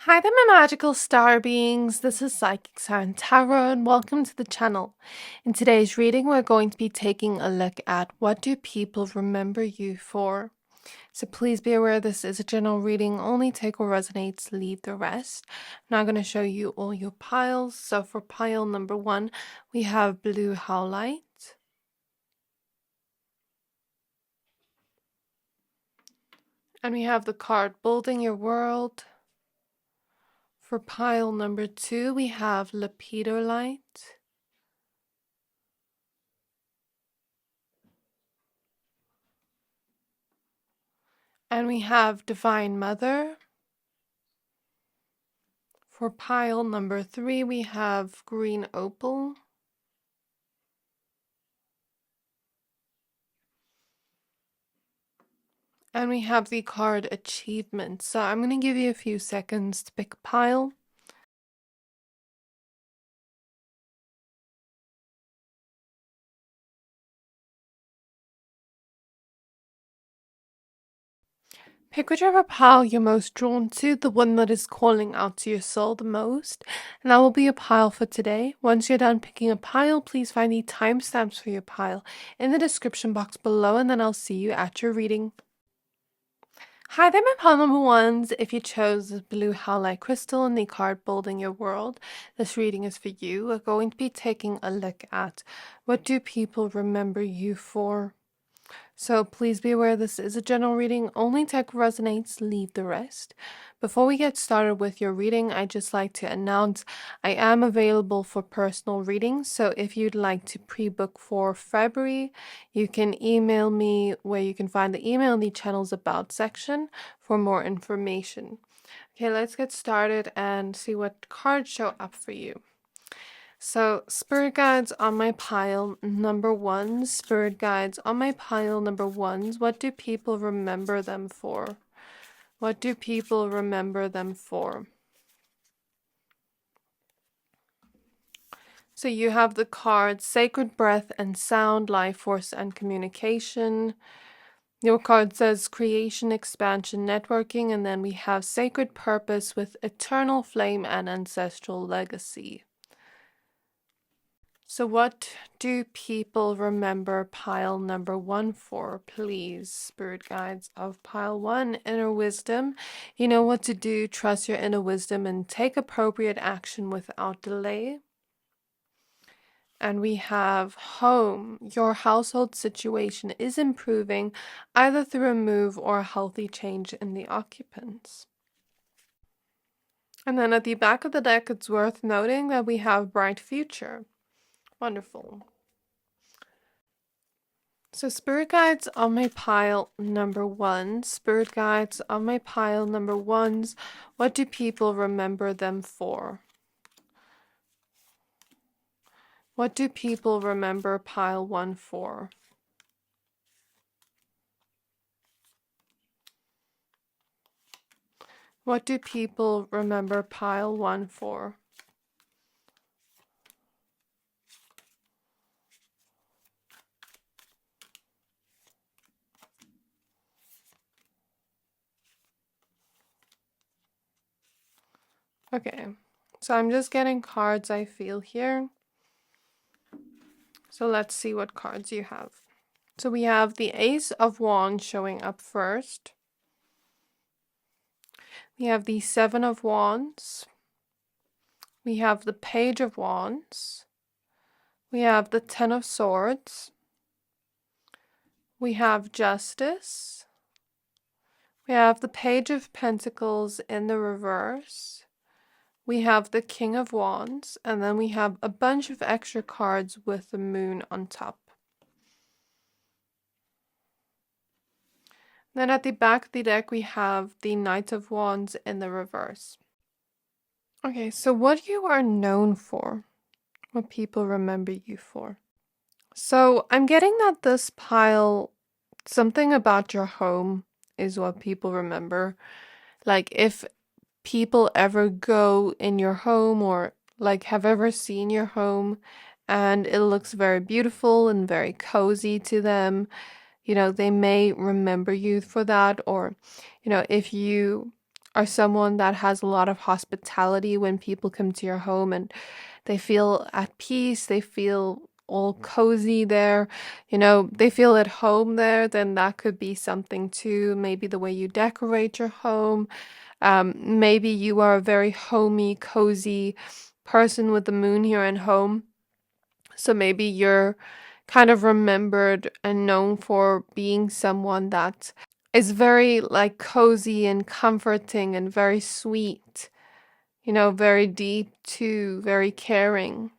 Hi there, my magical star beings. This is Psychic Siren Tarot, and welcome to the channel. In today's reading, we're going to be taking a look at what do people remember you for. So please be aware this is a general reading. Only take what resonates, leave the rest. I'm now going to show you all your piles. So for pile number 1, we have blue Howlite. And we have the card Building Your World. For pile number 2, we have Lepidolite. And we have Divine Mother. For pile number 3, we have green opal. And we have the card achievement. So I'm going to give you a few seconds to pick a pile. Pick whichever pile you're most drawn to, the one that is calling out to your soul the most, and that will be a pile for today. Once you're done picking a pile, please find the timestamps for your pile in the description box below, and then I'll see you at your reading. Hi there, my pile number ones. If you chose the blue Howlite crystal and the card Building Your World, this reading is for you. We're going to be taking a look at what do people remember you for. So please be aware this is a general reading. Only take resonates, leave the rest. Before we get started with your reading, I'd just like to announce I am available for personal readings. So if you'd like to pre-book for February, you can email me where you can find the email in the channel's about section for more information. Okay, let's get started and see what cards show up for you. So, spirit guides on my pile number 1. Spirit guides on my pile number 1s. What do people remember them for? What do people remember them for? So you have the cards Sacred Breath and Sound, Life Force and Communication. Your card says Creation, Expansion, Networking. And then we have Sacred Purpose with Eternal Flame and Ancestral Legacy. So what do people remember pile number 1 for, please? Spirit guides of pile 1, inner wisdom. You know what to do, trust your inner wisdom, and take appropriate action without delay. And we have home. Your household situation is improving, either through a move or a healthy change in the occupants. And then at the back of the deck, it's worth noting that we have bright future. Wonderful. So spirit guides on my pile number 1. Spirit guides on my pile number 1s. What do people remember them for? What do people remember pile 1 for? What do people remember pile 1 for? Okay, so I'm just getting cards I feel here. So let's see what cards you have. So we have the Ace of Wands showing up first. We have the Seven of Wands. We have the Page of Wands. We have the Ten of Swords. We have Justice. We have the Page of Pentacles in the reverse. We have the King of Wands. And then we have a bunch of extra cards with the Moon on top. Then at the back of the deck, we have the Knight of Wands in the reverse. Okay, so what you are known for, what people remember you for. So I'm getting that this pile, something about your home is what people remember. Like if people ever go in your home or like have ever seen your home and it looks very beautiful and very cozy to them, you know, they may remember you for that. Or, you know, if you are someone that has a lot of hospitality when people come to your home, and they feel at peace, they feel all cozy there, they feel at home there, then that could be something too. Maybe the way you decorate your home. Maybe you are a very homey, cozy person with the moon here in home. So maybe you're kind of remembered and known for being someone that is very like cozy and comforting and very sweet, very deep too, very caring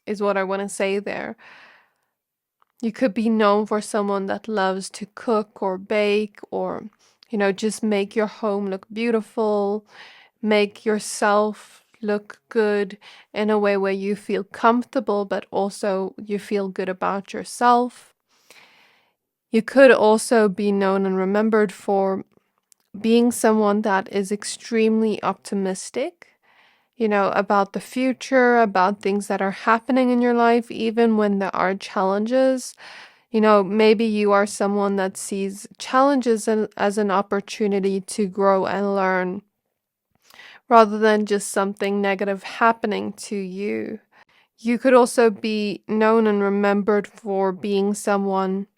is what I want to say there. You could be known for someone that loves to cook or bake or, just make your home look beautiful, make yourself look good in a way where you feel comfortable, but also you feel good about yourself. You could also be known and remembered for being someone that is extremely optimistic, about the future, about things that are happening in your life, even when there are challenges. Maybe you are someone that sees challenges as an opportunity to grow and learn rather than just something negative happening to you. You could also be known and remembered for being someone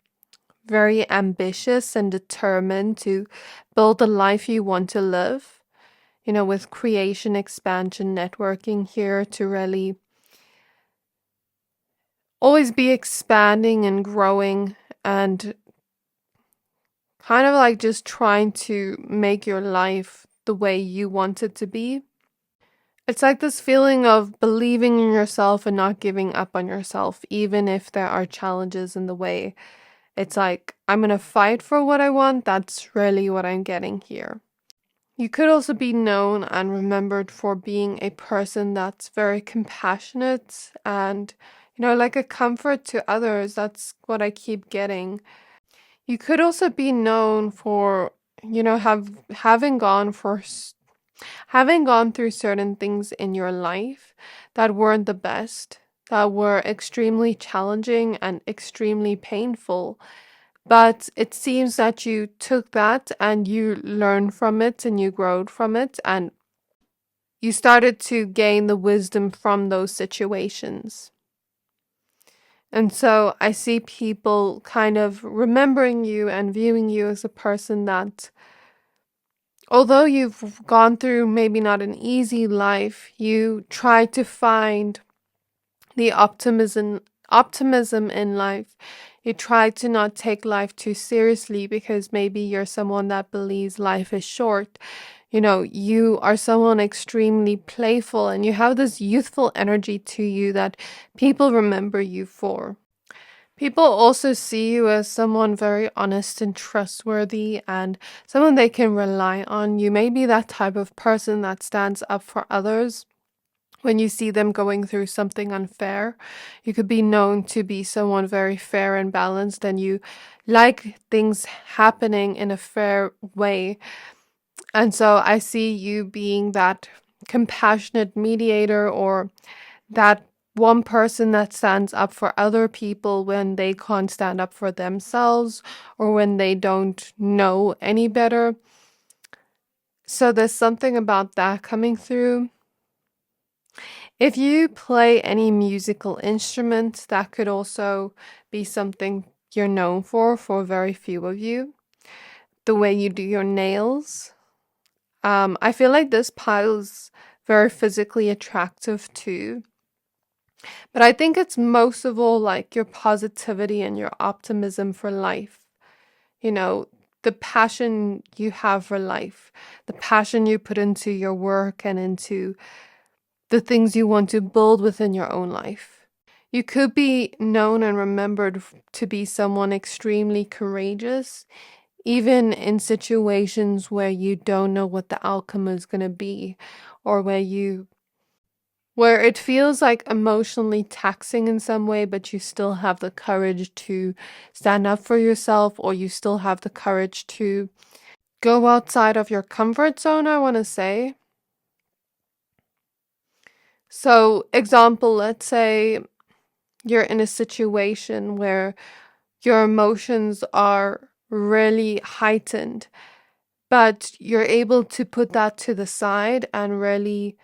very ambitious and determined to build the life you want to live, with creation, expansion, networking here to really always be expanding and growing and kind of like just trying to make your life the way you want it to be. It's like this feeling of believing in yourself and not giving up on yourself, even if there are challenges in the way. It's like, I'm going to fight for what I want. That's really what I'm getting here. You could also be known and remembered for being a person that's very compassionate and, like a comfort to others. That's what I keep getting. You could also be known for, having gone through certain things in your life that weren't the best, that were extremely challenging and extremely painful. But it seems that you took that and you learned from it and you growed from it and you started to gain the wisdom from those situations. And so I see people kind of remembering you and viewing you as a person that, although you've gone through maybe not an easy life, you try to find the optimism in life. You try to not take life too seriously because maybe you're someone that believes life is short. You are someone extremely playful and you have this youthful energy to you that people remember you for. People also see you as someone very honest and trustworthy and someone they can rely on. You may be that type of person that stands up for others when you see them going through something unfair. You could be known to be someone very fair and balanced, and you like things happening in a fair way. And so I see you being that compassionate mediator or that one person that stands up for other people when they can't stand up for themselves or when they don't know any better. So there's something about that coming through. If you play any musical instrument, that could also be something you're known for very few of you. The way you do your nails. I feel like this pile is very physically attractive too. But I think it's most of all like your positivity and your optimism for life. The passion you have for life, the passion you put into your work and into the things you want to build within your own life. You could be known and remembered to be someone extremely courageous, even in situations where you don't know what the outcome is going to be, or where it feels like emotionally taxing in some way, but you still have the courage to stand up for yourself, or you still have the courage to go outside of your comfort zone, I want to say. So, example, let's say you're in a situation where your emotions are really heightened but you're able to put that to the side and really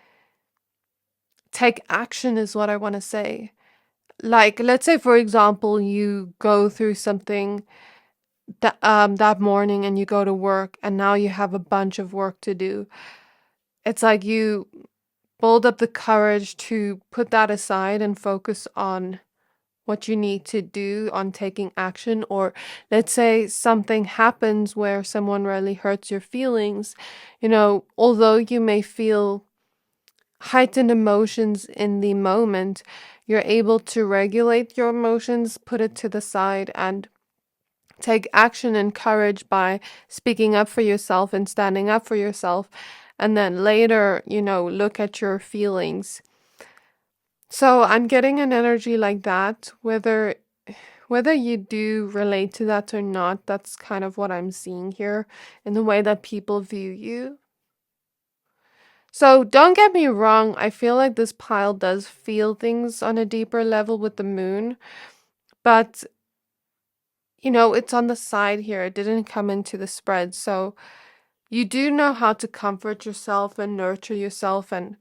take action, is what I want to say. Like, let's say, for example, you go through something that morning and you go to work and now you have a bunch of work to do. It's like you build up the courage to put that aside and focus on what you need to do, on taking action. Or let's say something happens where someone really hurts your feelings. Although you may feel heightened emotions in the moment, you're able to regulate your emotions, put it to the side, and take action and courage by speaking up for yourself and standing up for yourself. And then later, look at your feelings. So I'm getting an energy like that, whether you do relate to that or not. That's kind of what I'm seeing here in the way that people view you. So don't get me wrong, I feel like this pile does feel things on a deeper level with the moon, but it's on the side here. It didn't come into the spread. So you do know how to comfort yourself and nurture yourself and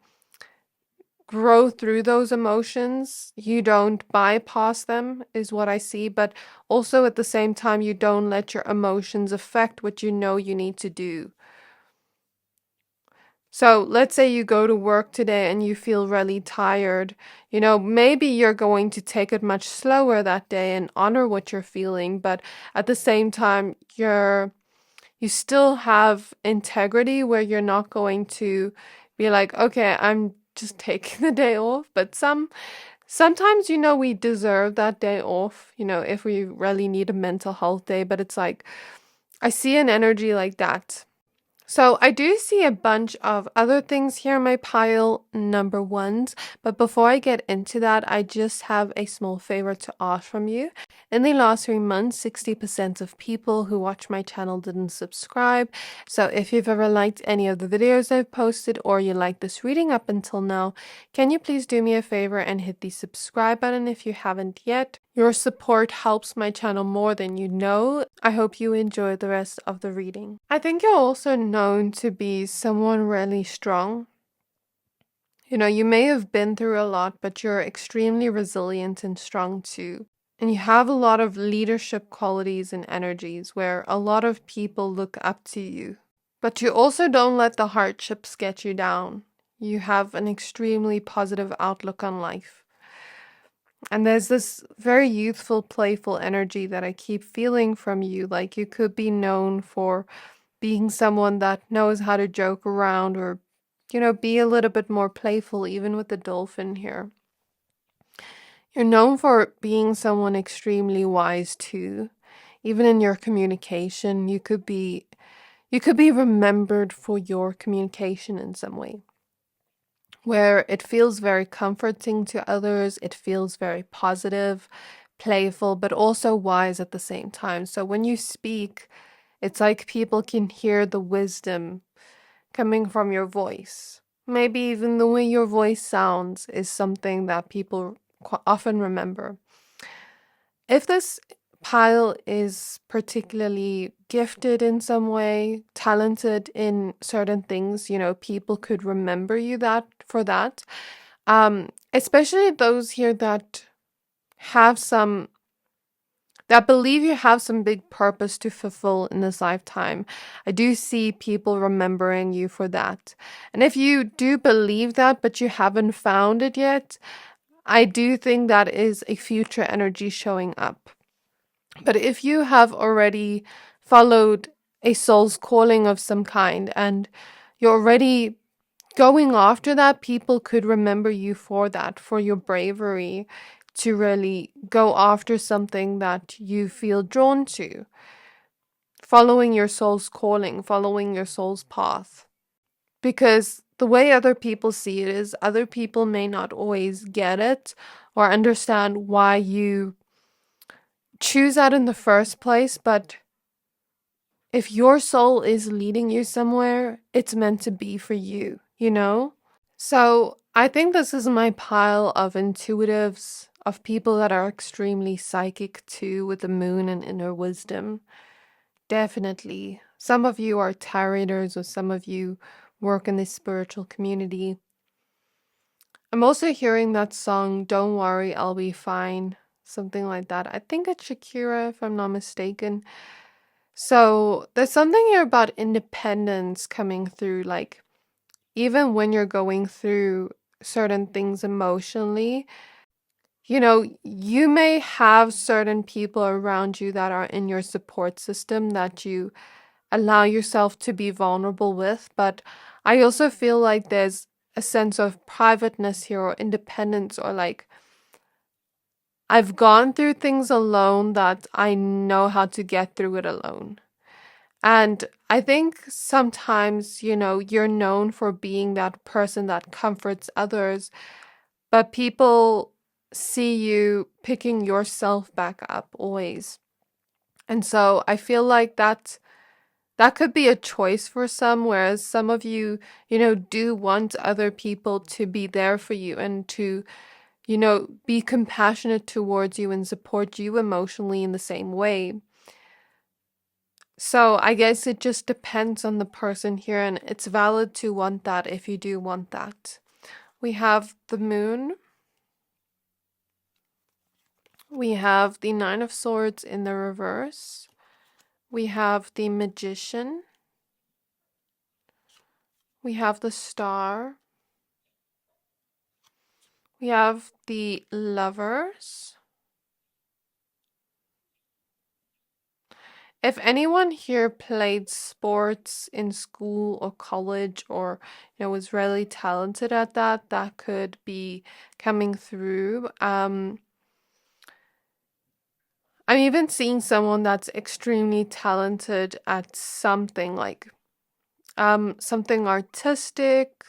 grow through those emotions. You don't bypass them, is what I see. But also at the same time, you don't let your emotions affect what you know you need to do. So let's say you go to work today and you feel really tired. Maybe you're going to take it much slower that day and honor what you're feeling. But at the same time, you still have integrity where you're not going to be like, okay, I'm just taking the day off. But sometimes, we deserve that day off, if we really need a mental health day. But it's like, I see an energy like that. So I do see a bunch of other things here in my pile, number ones. But before I get into that, I just have a small favor to ask from you. In the last 3 months, 60% of people who watch my channel didn't subscribe. So if you've ever liked any of the videos I've posted or you like this reading up until now, can you please do me a favor and hit the subscribe button if you haven't yet? Your support helps my channel more than you know. I hope you enjoy the rest of the reading. I think you're also known to be someone really strong. You may have been through a lot, but you're extremely resilient and strong too. And you have a lot of leadership qualities and energies where a lot of people look up to you. But you also don't let the hardships get you down. You have an extremely positive outlook on life. And there's this very youthful, playful energy that I keep feeling from you. Like you could be known for being someone that knows how to joke around or, be a little bit more playful, even with the dolphin here. You're known for being someone extremely wise too. Even in your communication, you could be remembered for your communication in some way, where it feels very comforting to others. It feels very positive, playful, but also wise at the same time. So when you speak, it's like people can hear the wisdom coming from your voice. Maybe even the way your voice sounds is something that people often remember. If this pile is particularly gifted in some way, talented in certain things, people could remember you for that. Especially those here that believe you have some big purpose to fulfill in this lifetime. I do see people remembering you for that. And if you do believe that, but you haven't found it yet, I do think that is a future energy showing up. But if you have already followed a soul's calling of some kind and you're already going after that, people could remember you for that, for your bravery to really go after something that you feel drawn to. Following your soul's calling, following your soul's path. Because the way other people see it is, other people may not always get it or understand why you choose that in the first place, but if your soul is leading you somewhere, it's meant to be for you, So I think this is my pile of intuitives, of people that are extremely psychic too, with the moon and inner wisdom. Definitely. Some of you are tarot readers, or some of you work in the spiritual community. I'm also hearing that song, Don't Worry, I'll Be Fine. Something like that. I think it's Shakira, if I'm not mistaken. So there's something here about independence coming through. Like, even when you're going through certain things emotionally, you may have certain people around you that are in your support system that you allow yourself to be vulnerable with. But I also feel like there's a sense of privateness here, or independence, or like, I've gone through things alone that I know how to get through it alone. And I think sometimes, you're known for being that person that comforts others, but people see you picking yourself back up always. And so I feel like that could be a choice for some, whereas some of you, do want other people to be there for you and to, be compassionate towards you and support you emotionally in the same way. So I guess it just depends on the person here, and it's valid to want that if you do want that. We have the moon. We have the Nine of Swords in the reverse. We have the Magician. We have the Star. We have the Lovers. If anyone here played sports in school or college, or was really talented at that, that could be coming through. I'm even seeing someone that's extremely talented at something, like something artistic.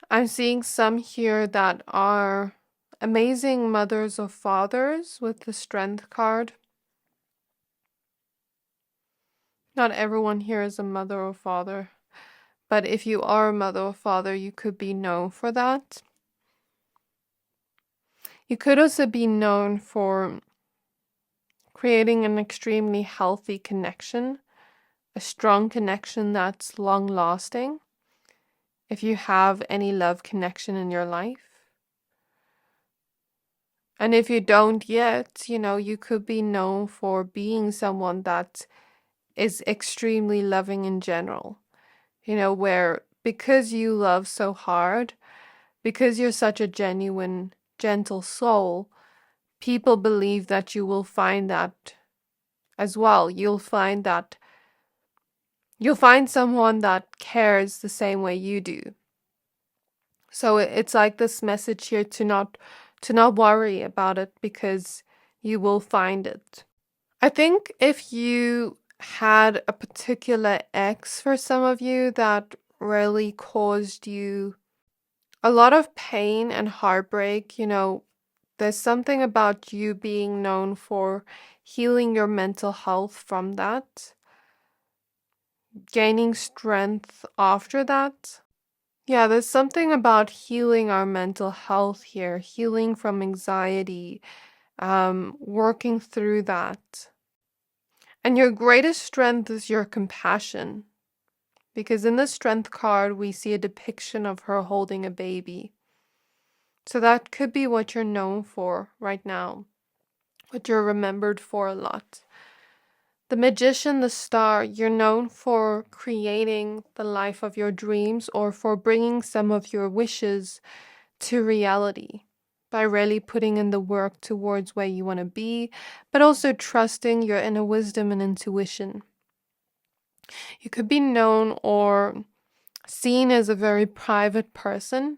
I'm seeing some here that are amazing mothers or fathers with the Strength card. Not everyone here is a mother or father, but if you are a mother or father, you could be known for that. You could also be known for creating an extremely healthy connection, a strong connection that's long lasting. If you have any love connection in your life. And if you don't yet, you could be known for being someone that is extremely loving in general. Where because you love so hard, because you're such a genuine, gentle soul, people believe that you will find that as well. You'll find someone that cares the same way you do. So it's like this message here to not worry about it, because you will find it. I think if you had a particular ex, for some of you, that really caused you a lot of pain and heartbreak, there's something about you being known for healing your mental health from that, gaining strength after that. Yeah, there's something about healing our mental health here, healing from anxiety, working through that. And your greatest strength is your compassion, because in the Strength card, we see a depiction of her holding a baby. So that could be what you're known for right now, what you're remembered for a lot. The Magician, the Star, you're known for creating the life of your dreams, or for bringing some of your wishes to reality by really putting in the work towards where you want to be, but also trusting your inner wisdom and intuition. You could be known or seen as a very private person,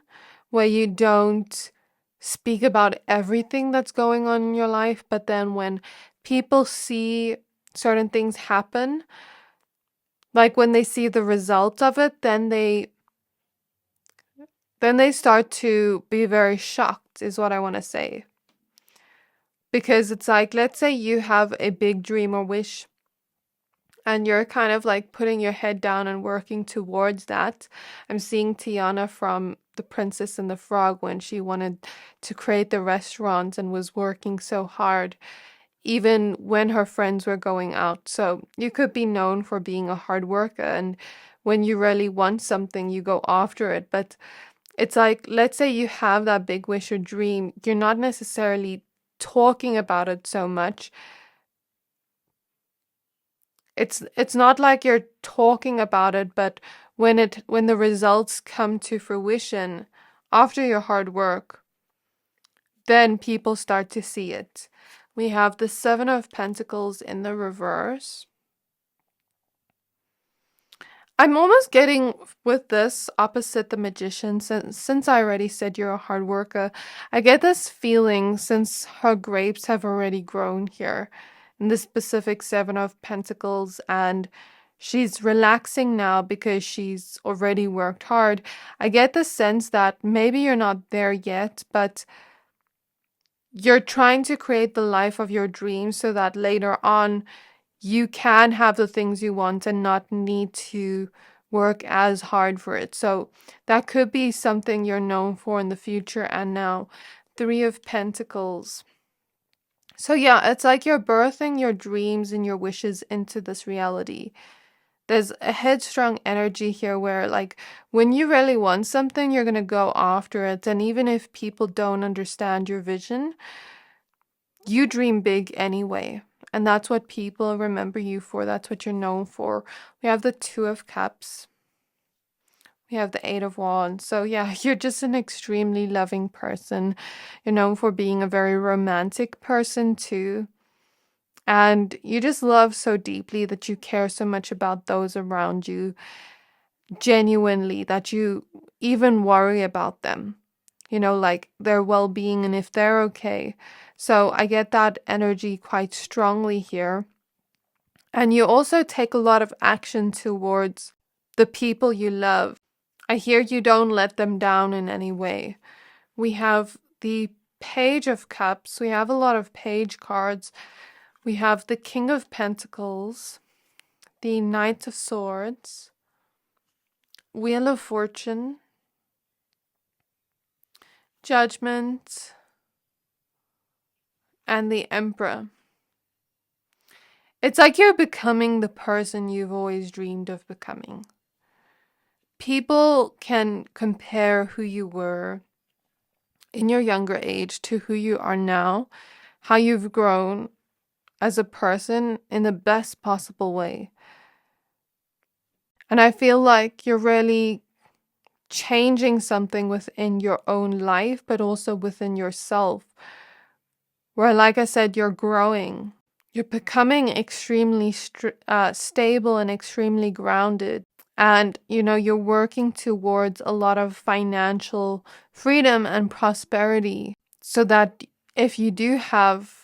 where you don't speak about everything that's going on in your life, but then when people see certain things happen, like when they see the result of it, then they start to be very shocked, is what I want to say. Because it's like, let's say you have a big dream or wish, and you're kind of like putting your head down and working towards that. I'm seeing Tiana from The Princess and the Frog, when she wanted to create the restaurant and was working so hard. even when her friends were going out. So you could be known for being a hard worker, and when you really want something, you go after it. But it's like, let's say you have that big wish or dream, you're not necessarily talking about it so much. It's not like you're talking about it, but when the results come to fruition after your hard work, then people start to see it. We have the Seven of Pentacles in the reverse. I'm almost getting with this opposite the Magician, since I already said you're a hard worker. I get this feeling since her grapes have already grown here in the specific Seven of Pentacles, and she's relaxing now because she's already worked hard. I get the sense that maybe you're not there yet, but you're trying to create the life of your dreams so that later on you can have the things you want and not need to work as hard for it. So that could be something you're known for in the future. And now, Three of Pentacles. So yeah, it's like you're birthing your dreams and your wishes into this reality. There's a headstrong energy here where, like, when you really want something, you're going to go after it. And even if people don't understand your vision, you dream big anyway. And that's what people remember you for. That's what you're known for. We have the Two of Cups. We have the Eight of Wands. So yeah, you're just an extremely loving person. You're known for being a very romantic person too. And you just love so deeply that you care so much about those around you, genuinely, that you even worry about them, like their well-being and if they're okay. So I get that energy quite strongly here. And you also take a lot of action towards the people you love. I hear you don't let them down in any way. We have the Page of Cups. We have a lot of page cards. We have the King of Pentacles, the Knight of Swords, Wheel of Fortune, Judgment, and the Emperor. It's like you're becoming the person you've always dreamed of becoming. People can compare who you were in your younger age to who you are now, how you've grown as a person in the best possible way. And I feel like you're really changing something within your own life, but also within yourself, where, like I said, you're growing. You're becoming extremely stable and extremely grounded. And, you're working towards a lot of financial freedom and prosperity so that if you do have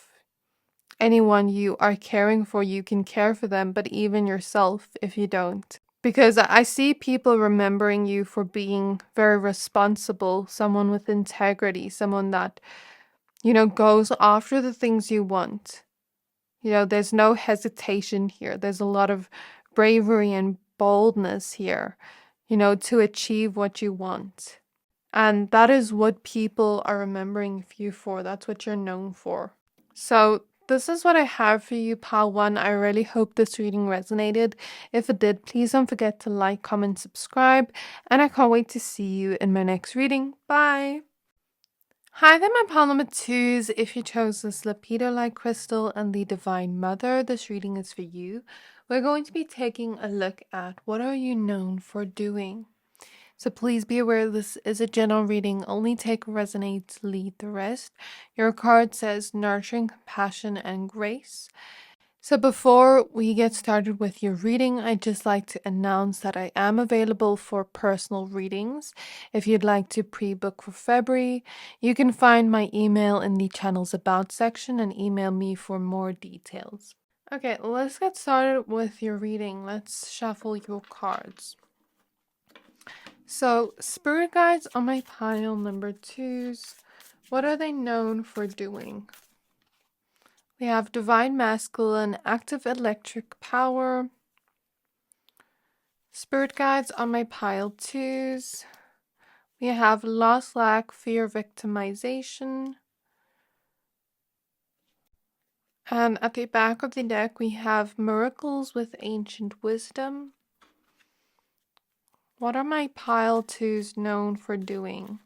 anyone you are caring for, you can care for them, but even yourself if you don't. Because I see people remembering you for being very responsible, someone with integrity, someone that, goes after the things you want. There's no hesitation here. There's a lot of bravery and boldness here, to achieve what you want. And that is what people are remembering you for. That's what you're known for. So this is what I have for you, Pile 1. I really hope this reading resonated. If it did, please don't forget to like, comment, subscribe. And I can't wait to see you in my next reading. Bye! Hi there, my pile number 2s. If you chose this Lepidolite crystal and the Divine Mother, this reading is for you. We're going to be taking a look at what are you known for doing. So please be aware this is a general reading. Only take what resonates, leave the rest. Your card says nurturing, compassion, and grace. So before we get started with your reading, I'd just like to announce that I am available for personal readings. If you'd like to pre-book for February, you can find my email in the channel's About section and email me for more details. Okay, let's get started with your reading. Let's shuffle your cards. So, spirit guides on my pile number 2s. What are they known for doing? We have Divine Masculine, Active Electric Power. Spirit guides on my pile 2s. We have Loss, Lack, Fear, Victimization. And at the back of the deck, we have miracles with ancient wisdom. What are my pile twos known for doing?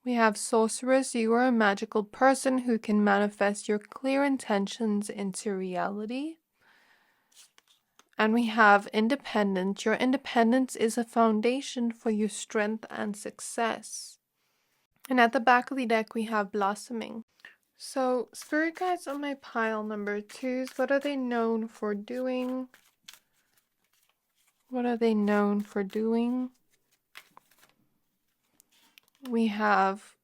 We have sorceress. You are a magical person who can manifest your clear intentions into reality. And we have independence. Your independence is a foundation for your strength and success. And at the back of the deck, we have blossoming. So, spirit guides on my pile number twos, what are they known for doing? What are they known for doing? We have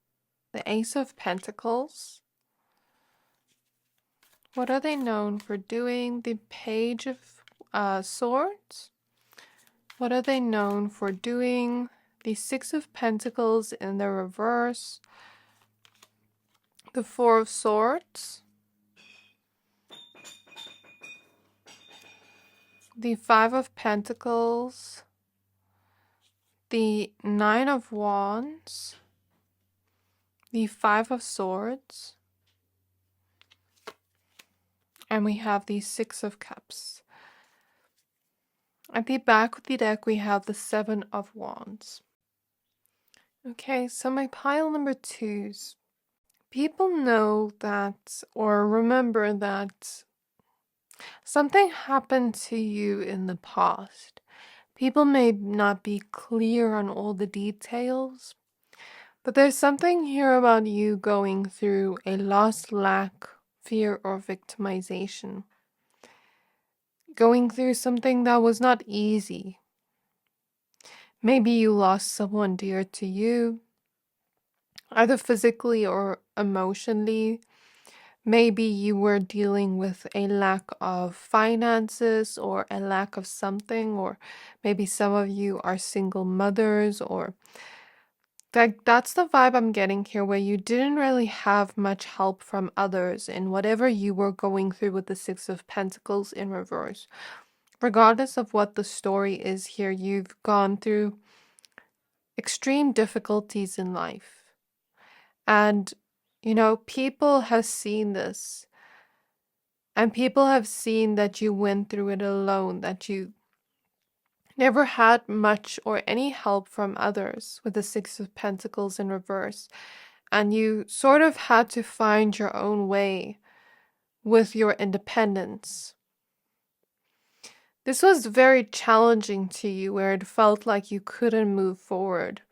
the Ace of Pentacles. What are they known for doing? The Page of Swords. What are they known for doing? The Six of Pentacles in the reverse. The Four of Swords. The Five of Pentacles. The Nine of Wands. The Five of Swords. And we have the Six of Cups. At the back of the deck, we have the Seven of Wands. Okay, so my pile number twos. People know that, or remember that, something happened to you in the past. People may not be clear on all the details, but there's something here about you going through a loss, lack, fear, or victimization. Going through something that was not easy. Maybe you lost someone dear to you, either physically or emotionally. Maybe you were dealing with a lack of finances or a lack of something, or maybe some of you are single mothers, or that's the vibe I'm getting here, where you didn't really have much help from others in whatever you were going through with the Six of Pentacles in reverse. Regardless of what the story is here, you've gone through extreme difficulties in life. And, people have seen this. And people have seen that you went through it alone, that you never had much or any help from others with the Six of Pentacles in reverse. And you sort of had to find your own way with your independence. This was very challenging to you, where it felt like you couldn't move forward.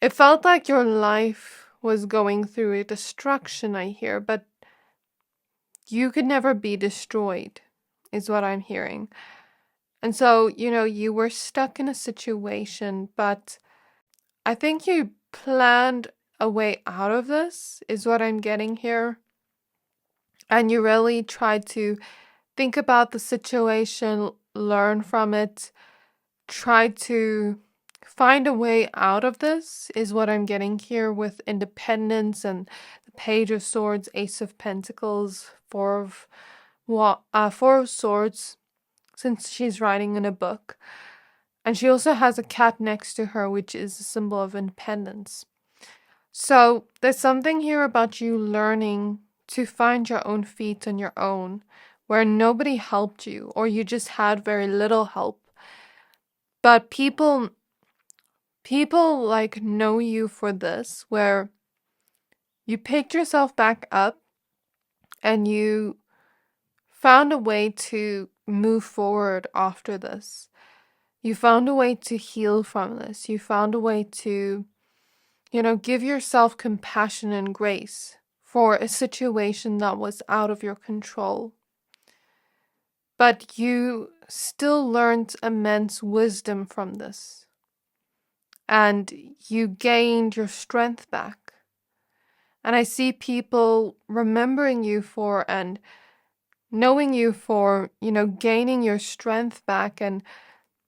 It felt like your life was going through a destruction, I hear, but you could never be destroyed, is what I'm hearing. And so, you were stuck in a situation, but I think you planned a way out of this, is what I'm getting here. And you really tried to think about the situation, learn from it, try to find a way out of this, is what I'm getting here with independence and the Page of Swords, Ace of Pentacles, Four of Swords, since she's writing in a book. And she also has a cat next to her, which is a symbol of independence. So there's something here about you learning to find your own feet on your own, where nobody helped you, or you just had very little help. But people like know you for this, where you picked yourself back up and you found a way to move forward after this. You found a way to heal from this. You found a way to, give yourself compassion and grace for a situation that was out of your control. But you still learned immense wisdom from this. And you gained your strength back. And I see people remembering you for and knowing you for, gaining your strength back and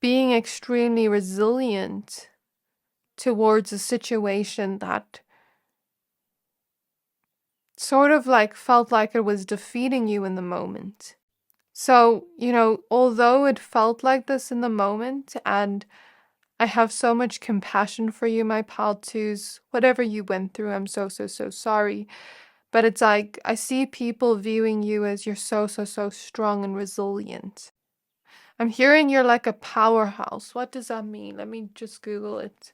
being extremely resilient towards a situation that sort of like felt like it was defeating you in the moment. So, although it felt like this in the moment, and I have so much compassion for you, my pal twos, whatever you went through, I'm so sorry. But it's like, I see people viewing you as you're so strong and resilient. I'm hearing you're like a powerhouse. What does that mean? Let me just Google it.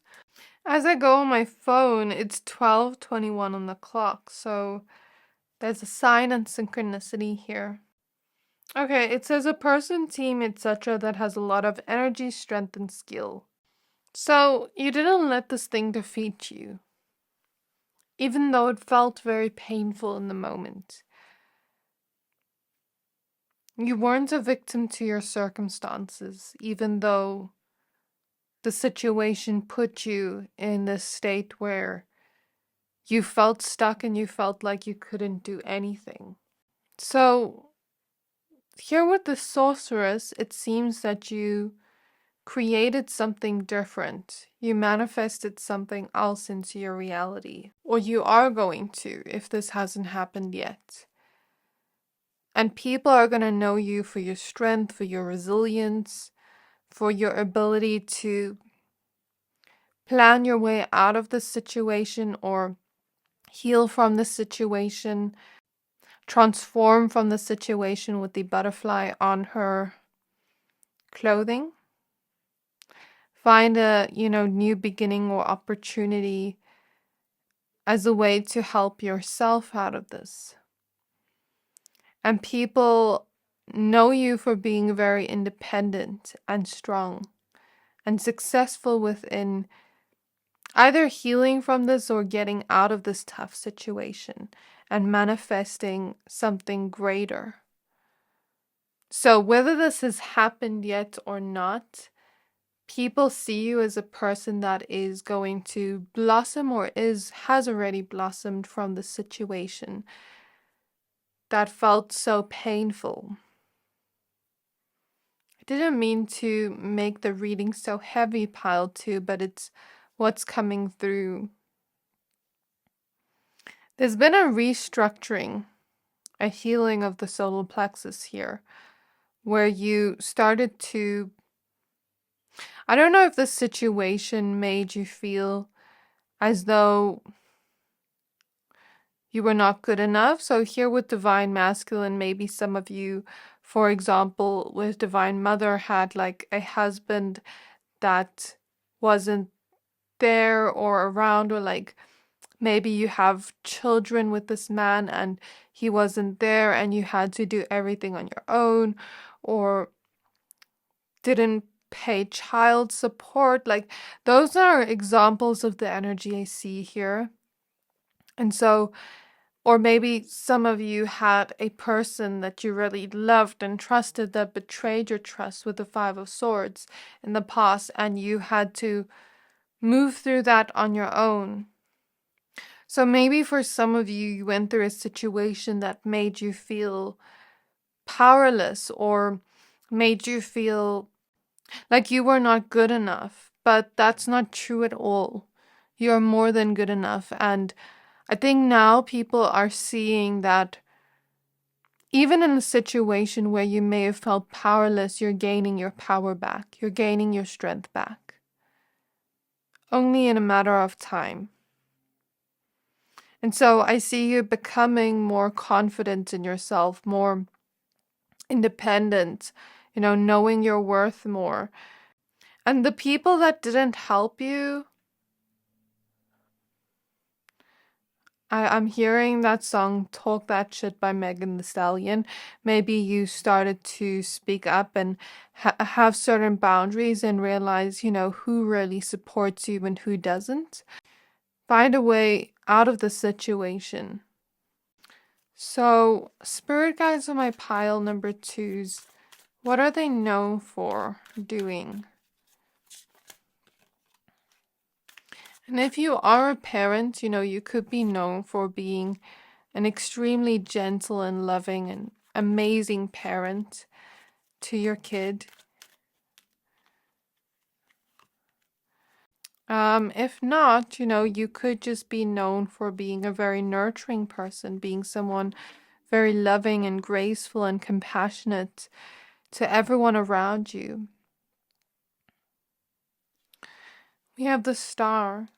As I go on my phone, it's 12:21 on the clock, so there's a sign and synchronicity here. Okay, it says a person, team, etc. that has a lot of energy, strength, and skill. So you didn't let this thing defeat you, even though it felt very painful in the moment. You weren't a victim to your circumstances, even though the situation put you in this state where you felt stuck and you felt like you couldn't do anything. So here with the sorceress, it seems that you created something different. You manifested something else into your reality. Or you are going to, if this hasn't happened yet. And people are going to know you for your strength, for your resilience, for your ability to plan your way out of the situation or heal from the situation, transform from the situation with the butterfly on her clothing. Find a, new beginning or opportunity as a way to help yourself out of this. And people know you for being very independent and strong and successful within either healing from this or getting out of this tough situation and manifesting something greater. So whether this has happened yet or not, people see you as a person that is going to blossom or has already blossomed from the situation that felt so painful. I didn't mean to make the reading so heavy, pile 2, but it's what's coming through. There's been a restructuring, a healing of the solar plexus here, where you started to, I don't know if the situation made you feel as though you were not good enough. So here with Divine Masculine, maybe some of you, for example, with Divine Mother had like a husband that wasn't there or around, or like maybe you have children with this man and he wasn't there and you had to do everything on your own, or didn't pay child support. Like those are examples of the energy I see here. And so, or maybe some of you had a person that you really loved and trusted that betrayed your trust with the 5 of Swords in the past, and you had to move through that on your own. So maybe for some of you, you went through a situation that made you feel powerless or made you feel like you were not good enough, but that's not true at all. You're more than good enough. And I think now people are seeing that even in a situation where you may have felt powerless, you're gaining your power back. You're gaining your strength back. Only in a matter of time. And so I see you becoming more confident in yourself, more independent, knowing your worth more. And the people that didn't help you, I'm hearing that song Talk That Shit by Megan Thee Stallion. Maybe you started to speak up and have certain boundaries and realize, who really supports you and who doesn't. Find a way out of the situation. So, spirit guides on my pile number 2s, what are they known for doing? And if you are a parent, you could be known for being an extremely gentle and loving and amazing parent to your kid. If not, you could just be known for being a very nurturing person, being someone very loving and graceful and compassionate to everyone around you. We have the Star.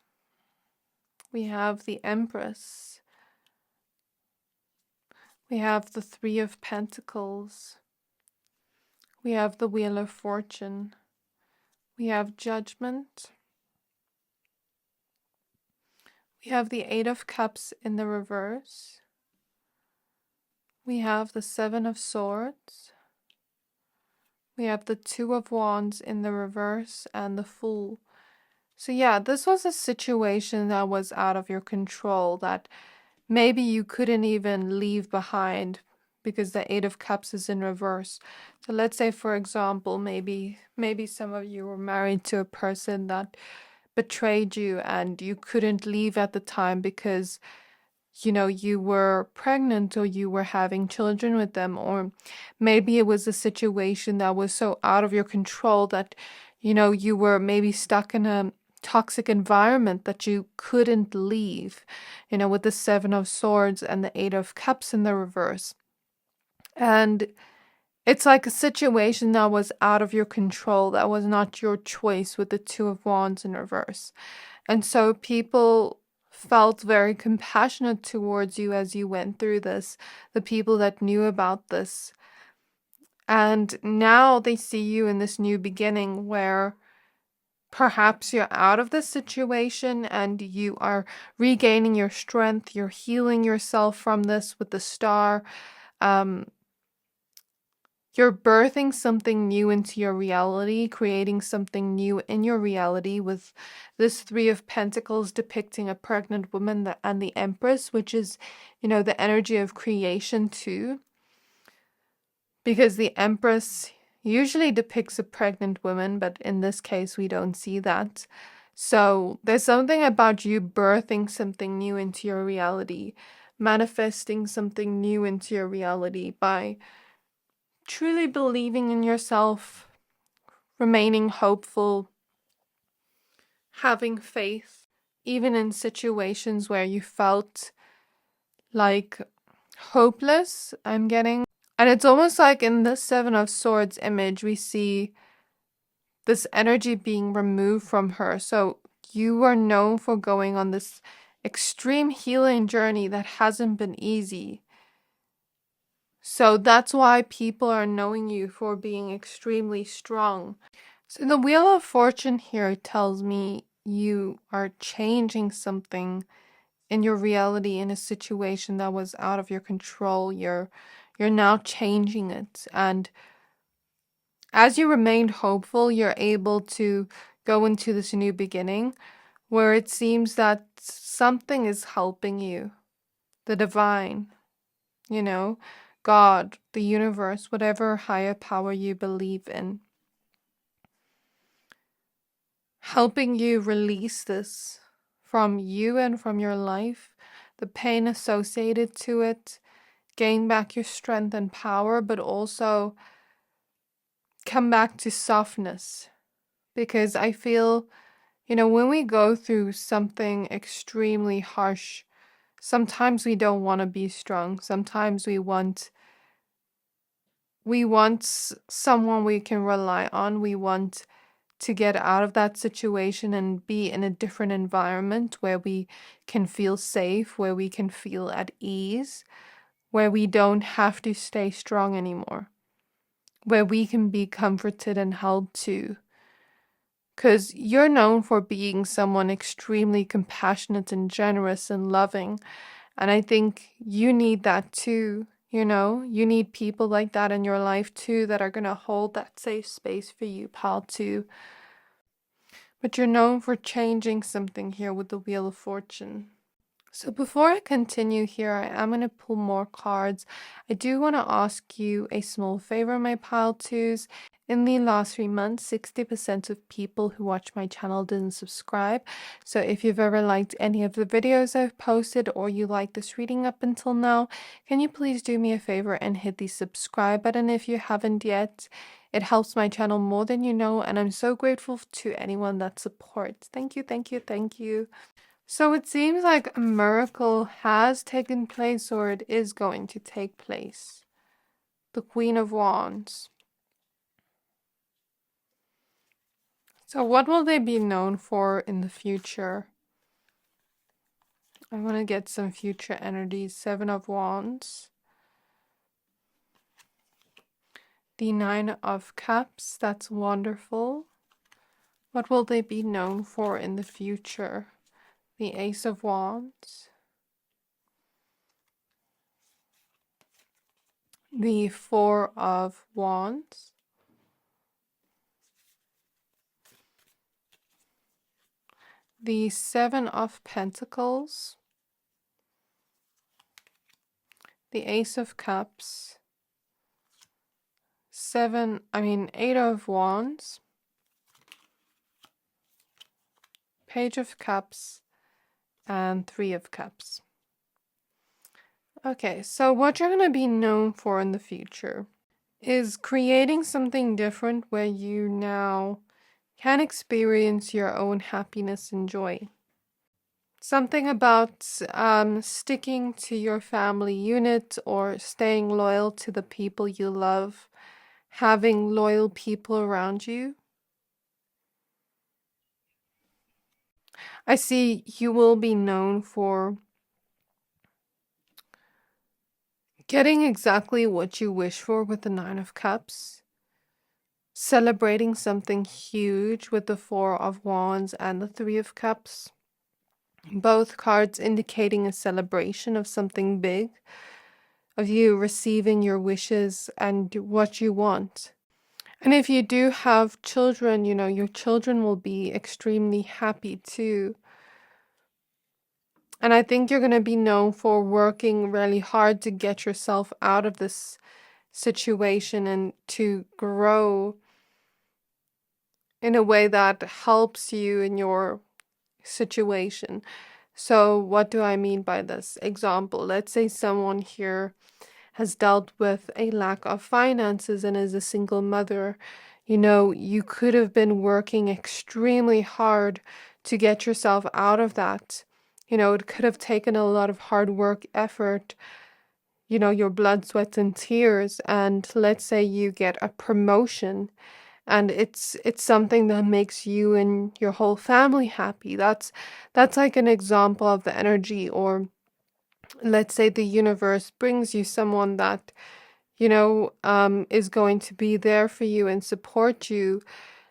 We have the Empress. We have the Three of Pentacles. We have the Wheel of Fortune. We have Judgment. We have the Eight of Cups in the reverse. We have the Seven of Swords. We have the Two of Wands in the reverse and the Fool. So yeah, this was a situation that was out of your control, that maybe you couldn't even leave behind because the Eight of Cups is in reverse. So let's say, for example, maybe some of you were married to a person that betrayed you and you couldn't leave at the time because, you know, you were pregnant or you were having children with them, or maybe it was a situation that was so out of your control that, you know, you were maybe stuck in a toxic environment that you couldn't leave, you know, with the Seven of Swords and the Eight of Cups in the reverse. And it's like a situation that was out of your control, that was not your choice, with the Two of Wands in reverse. And so people felt very compassionate towards you as you went through this, the people that knew about this. And now they see you in this new beginning where perhaps you're out of this situation and you are regaining your strength, you're healing yourself from this with the Star. You're birthing something new into your reality, creating something new in your reality, with this Three of Pentacles depicting a pregnant woman and the Empress, which is, you know, the energy of creation too. Because the Empress usually depicts a pregnant woman, but in this case we don't see that. So there's something about you birthing something new into your reality, manifesting something new into your reality by truly believing in yourself, remaining hopeful, having faith, even in situations where you felt like hopeless. And it's almost like in the Seven of Swords image, we see this energy being removed from her. So you are known for going on this extreme healing journey that hasn't been easy. So that's why people are knowing you for being extremely strong. So the Wheel of Fortune here tells me you are changing something in your reality, in a situation that was out of your control. You're now changing it. And as you remained hopeful, you're able to go into this new beginning where it seems that something is helping you. The divine, you know, God, the universe, whatever higher power you believe in, helping you release this from you and from your life, the pain associated to it, gain back your strength and power, but also come back to softness. Because I feel, you know, when we go through something extremely harsh, sometimes we don't want to be strong. Sometimes we want someone we can rely on. We want to get out of that situation and be in a different environment where we can feel safe, where we can feel at ease, where we don't have to stay strong anymore, where we can be comforted and held too. Because you're known for being someone extremely compassionate and generous and loving. And I think you need that too. You know, you need people like that in your life too, that are going to hold that safe space for you, pal, too. But you're known for changing something here with the Wheel of Fortune. So before I continue here, I am going to pull more cards. I do want to ask you a small favor, my pile twos. In the last 3 months, 60% of people who watch my channel didn't subscribe. So if you've ever liked any of the videos I've posted, or you like this reading up until now, can you please do me a favor and hit the subscribe button if you haven't yet? It helps my channel more than you know, and I'm so grateful to anyone that supports. Thank you, thank you, thank you. So it seems like a miracle has taken place, or it is going to take place. The Queen of Wands. So what will they be known for in the future? I want to get some future energies. Seven of Wands. The Nine of Cups, that's wonderful. What will they be known for in the future? The Ace of Wands. The Four of Wands. The Seven of Pentacles. The Ace of Cups. Eight of Wands. Page of Cups. And Three of Cups. Okay, so what you're going to be known for in the future is creating something different where you now can experience your own happiness and joy. Something about sticking to your family unit or staying loyal to the people you love, having loyal people around you. I see you will be known for getting exactly what you wish for with the Nine of Cups, celebrating something huge with the Four of Wands and the Three of Cups. Both cards indicating a celebration of something big, of you receiving your wishes and what you want. And if you do have children, you know, your children will be extremely happy too. And I think you're going to be known for working really hard to get yourself out of this situation and to grow in a way that helps you in your situation. So what do I mean by this? Example, let's say someone here has dealt with a lack of finances and is a single mother. You know, you could have been working extremely hard to get yourself out of that. You know, it could have taken a lot of hard work, effort, you know, your blood, sweat, and tears. And let's say you get a promotion and it's something that makes you and your whole family happy. That's like an example of the energy. Or let's say the universe brings you someone that, you know, is going to be there for you and support you,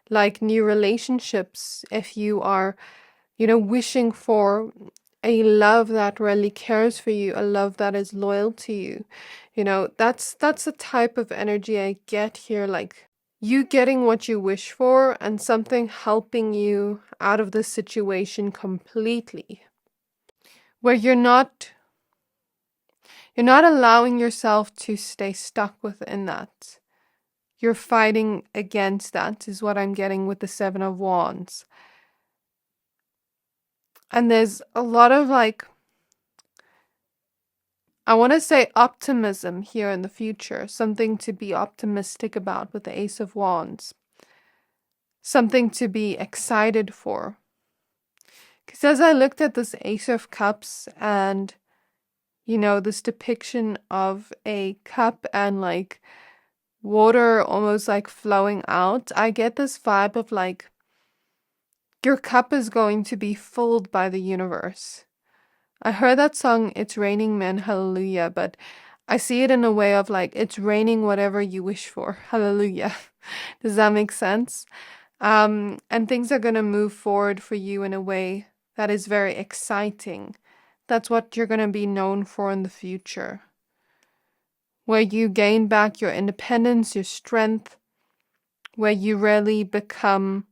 like new relationships. If you are, you know, wishing for a love that really cares for you, a love that is loyal to you, you know, that's the type of energy I get here, like you getting what you wish for and something helping you out of the situation completely, where you're not allowing yourself to stay stuck within that. You're fighting against that, is what I'm getting with the Seven of Wands. And there's a lot of like, I want to say optimism here in the future, something to be optimistic about with the Ace of Wands, something to be excited for. Because as I looked at this Ace of Cups and, you know, this depiction of a cup and like water almost like flowing out, I get this vibe of like your cup is going to be filled by the universe. I heard that song, It's Raining Men, Hallelujah, but I see it in a way of like, it's raining whatever you wish for. Hallelujah. Does that make sense? And things are going to move forward for you in a way that is very exciting. That's what you're going to be known for in the future, where you gain back your independence, your strength, where you really become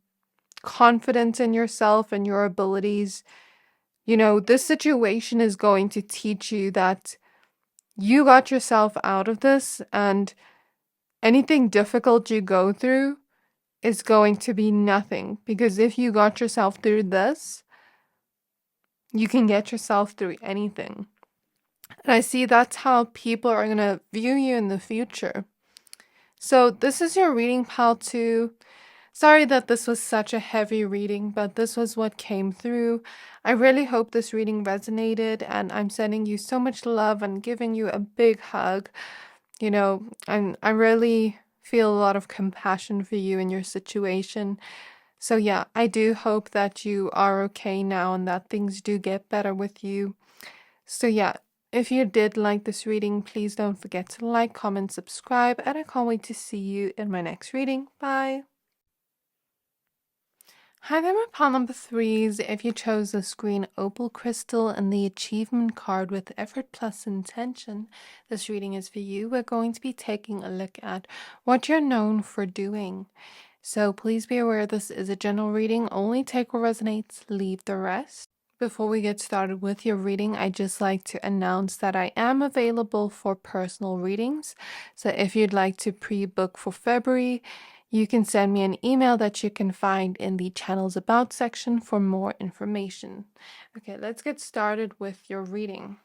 confident in yourself and your abilities. You know, this situation is going to teach you that you got yourself out of this, and anything difficult you go through is going to be nothing, because if you got yourself through this, you can get yourself through anything. And I see that's how people are going to view you in the future. So this is your reading, pal 2. Sorry that this was such a heavy reading, but this was what came through. I really hope this reading resonated, and I'm sending you so much love and giving you a big hug. You know, I really feel a lot of compassion for you in your situation. So yeah, I do hope that you are okay now and that things do get better with you. So yeah, If you did like this reading, please don't forget to like, comment, subscribe, and I can't wait to see you in my next reading. Bye! Hi there, my pile number threes. If you chose this green opal crystal and the achievement card with effort plus intention, this reading is for you. We're going to be taking a look at what you're known for doing. So please be aware this is a general reading. Only take what resonates, leave the rest. Before we get started with your reading, I'd just like to announce that I am available for personal readings. So if you'd like to pre-book for February, you can send me an email that you can find in the channel's about section for more information. Okay, let's get started with your reading.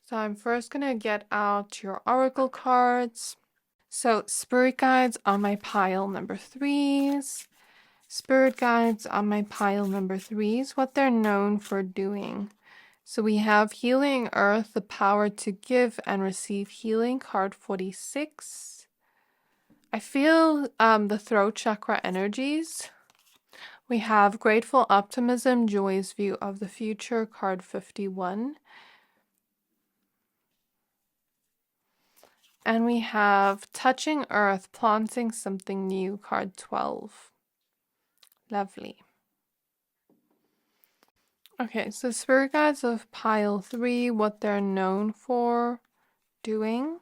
So I'm first going to get out your oracle cards. So spirit guides on my pile number threes. Spirit guides on my pile number threes, what they're known for doing. So we have Healing Earth, the power to give and receive healing, card 46. I feel the throat chakra energies. We have Grateful Optimism, Joy's View of the Future, card 51. And we have Touching Earth, Planting Something New, card 12. Lovely. Okay, so spirit guides of pile 3, what they're known for doing.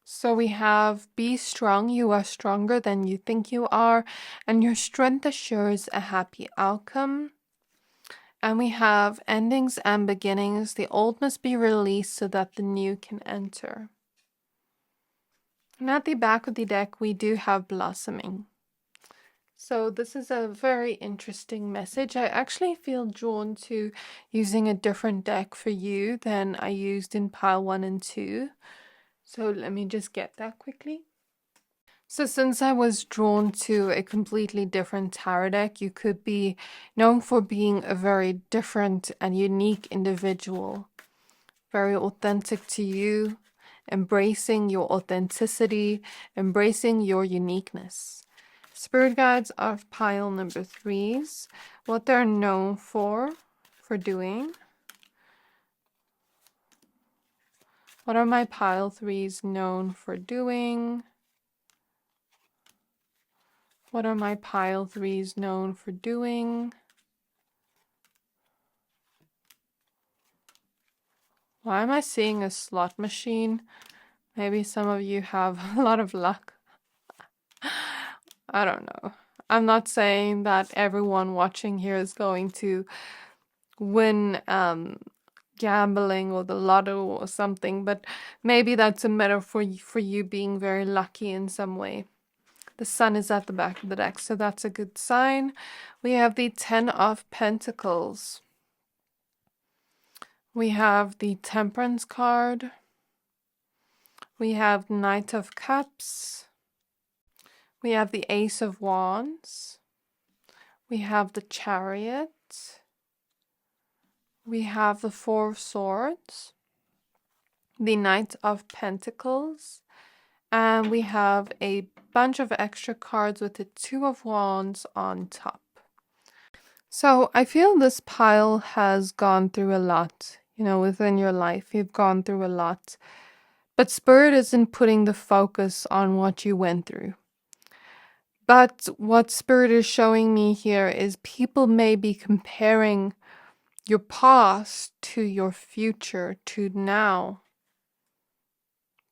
So we have be strong, you are stronger than you think you are, and your strength assures a happy outcome. And we have endings and beginnings, the old must be released so that the new can enter. And at the back of the deck, we do have blossoming. So this is a very interesting message. I actually feel drawn to using a different deck for you than I used in pile 1 and 2. So let me just get that quickly. So since I was drawn to a completely different tarot deck, you could be known for being a very different and unique individual. Very authentic to you, embracing your authenticity, embracing your uniqueness. Spirit guides of pile number threes, what they're known for doing. What are my pile threes known for doing? What are my pile threes known for doing? Why am I seeing a slot machine? Maybe some of you have a lot of luck. I don't know. I'm not saying that everyone watching here is going to win gambling or the lotto or something, but maybe that's a metaphor for you being very lucky in some way. The sun is at the back of the deck, so that's a good sign. We have the 10 of Pentacles. We have the Temperance card. We have Knight of Cups. We have the Ace of Wands. We have the Chariot. We have the Four of Swords. The Knight of Pentacles. And we have a bunch of extra cards with the Two of Wands on top. So I feel this pile has gone through a lot, within your life. You've gone through a lot. But Spirit isn't putting the focus on what you went through. But what Spirit is showing me here is people may be comparing your past to your future, to now.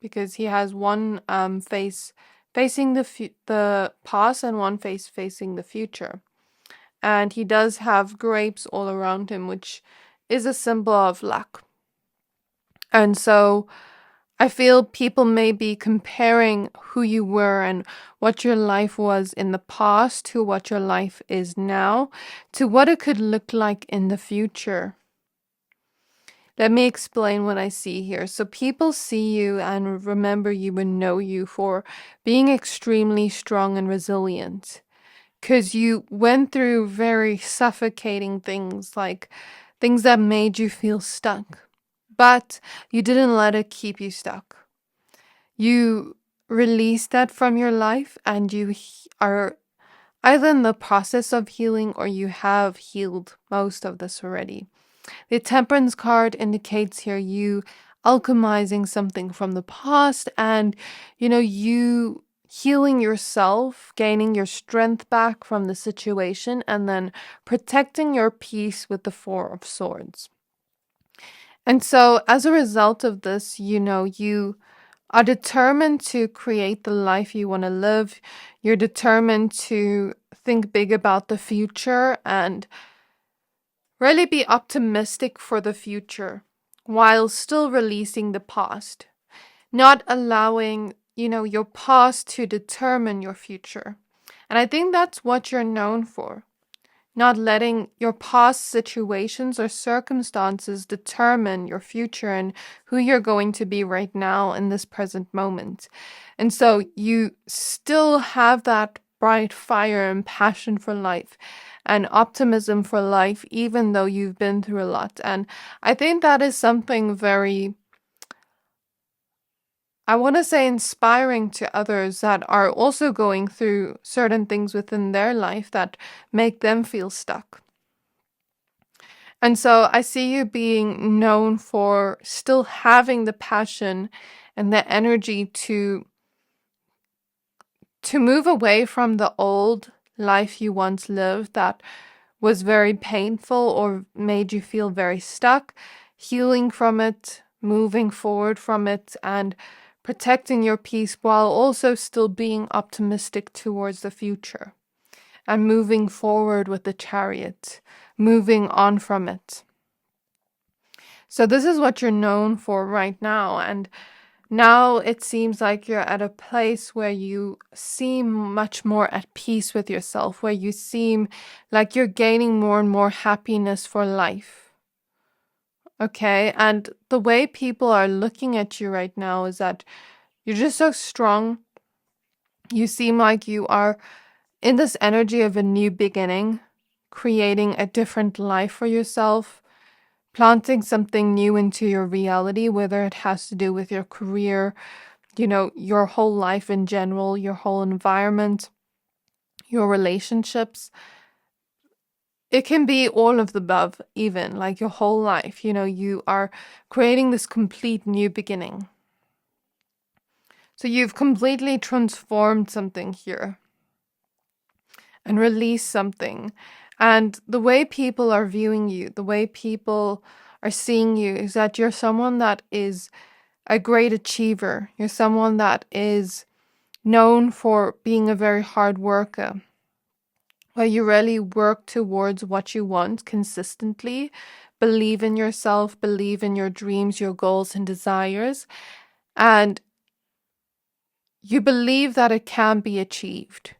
Because he has one face facing the past and one face facing the future. And he does have grapes all around him, which is a symbol of luck. And so I feel people may be comparing who you were and what your life was in the past to what your life is now, to what it could look like in the future. Let me explain what I see here. So people see you and remember you and know you for being extremely strong and resilient. Because you went through very suffocating things, like things that made you feel stuck. But you didn't let it keep you stuck. You released that from your life and you are either in the process of healing or you have healed most of this already. The Temperance card indicates here you alchemizing something from the past and, you healing yourself, gaining your strength back from the situation, and then protecting your peace with the Four of Swords. And so, as a result of this, you are determined to create the life you want to live. You're determined to think big about the future and really be optimistic for the future while still releasing the past, not allowing, your past to determine your future. And I think that's what you're known for. Not letting your past situations or circumstances determine your future and who you're going to be right now in this present moment. And so you still have that bright fire and passion for life and optimism for life, even though you've been through a lot. And I think that is something very, I want to say, inspiring to others that are also going through certain things within their life that make them feel stuck. And so I see you being known for still having the passion and the energy to move away from the old life you once lived that was very painful or made you feel very stuck, healing from it, moving forward from it, and protecting your peace while also still being optimistic towards the future and moving forward with the Chariot, moving on from it. So this is what you're known for right now. And now it seems like you're at a place where you seem much more at peace with yourself, where you seem like you're gaining more and more happiness for life. Okay? And the way people are looking at you right now is that you're just so strong. You seem like you are in this energy of a new beginning, creating a different life for yourself, planting something new into your reality, whether it has to do with your career, your whole life in general, your whole environment, your relationships. It can be all of the above, even like your whole life. You are creating this complete new beginning. So you've completely transformed something here and released something. And the way people are viewing you, the way people are seeing you is that you're someone that is a great achiever. You're someone that is known for being a very hard worker, where you really work towards what you want consistently, believe in yourself, believe in your dreams, your goals and desires, and you believe that it can be achieved.